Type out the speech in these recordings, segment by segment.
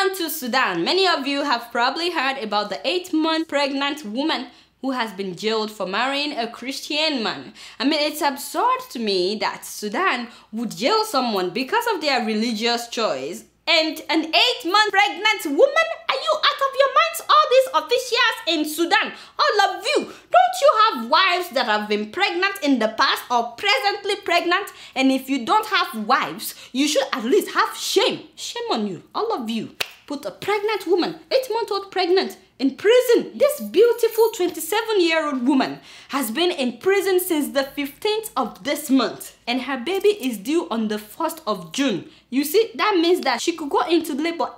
on to Sudan. Many of you have probably heard about the 8-month pregnant woman who has been jailed for marrying a Christian man. I mean, it's absurd to me that Sudan would jail someone because of their religious choice. And an 8-month pregnant woman? Are you out of your minds? All these officials in Sudan, all of you, don't you have wives that have been pregnant in the past or presently pregnant? And if you don't have wives, you should at least have shame. Shame on you, all of you. Put a pregnant woman, 8-month-old pregnant, in prison. This beautiful 27-year-old woman has been in prison since the 15th of this month. And her baby is due on the 1st of June. You see, that means that she could go into labor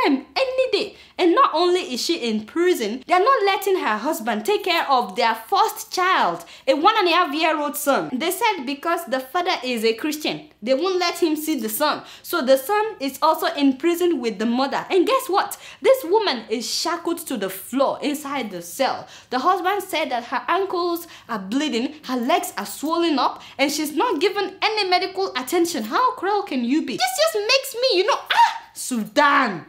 anytime, any day. And not only is she in prison, they're not letting her husband take care of their first child, a 1.5-year-old son. They said because the father is a Christian, they won't let him see the son. So the son is also in prison with the mother. And guess what? This woman is shackled to the floor inside the cell. The husband said that her ankles are bleeding, her legs are swollen up, and she's not given any medical attention. How cruel can you be? This just makes me, Sudan,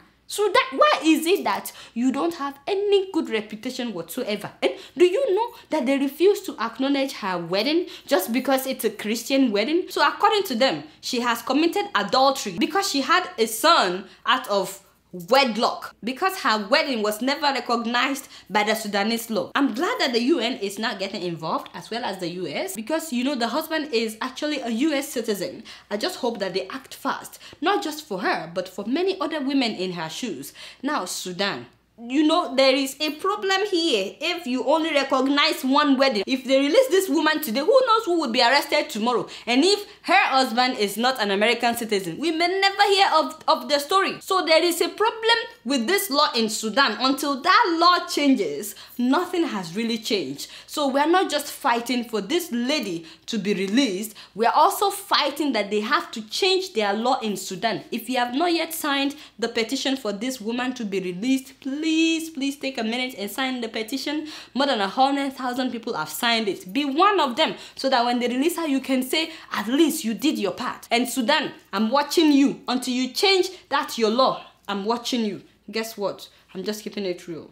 why is it that you don't have any good reputation whatsoever? And do you know that they refuse to acknowledge her wedding just because it's a Christian wedding? So according to them, she has committed adultery because she had a son out of wedlock, because her wedding was never recognized by the Sudanese law. I'm glad that the UN is not getting involved, as well as the US, because the husband is actually a US citizen. I just hope that they act fast, not just for her, but for many other women in her shoes. Now, Sudan, there is a problem here. If you only recognize one wedding, if they release this woman today, who knows who would be arrested tomorrow? And if her husband is not an American citizen, we may never hear of the story. So there is a problem with this law in Sudan. Until that law changes, nothing has really changed. So we're not just fighting for this lady to be released, we're also fighting that they have to change their law in Sudan. If you have not yet signed the petition for this woman to be released, please take a minute and sign the petition. More than 100,000 people have signed it. Be one of them, so that when they release her, you can say, at least you did your part. And Sudan, I'm watching you until you change that your law. I'm watching you. Guess what? I'm just keeping it real.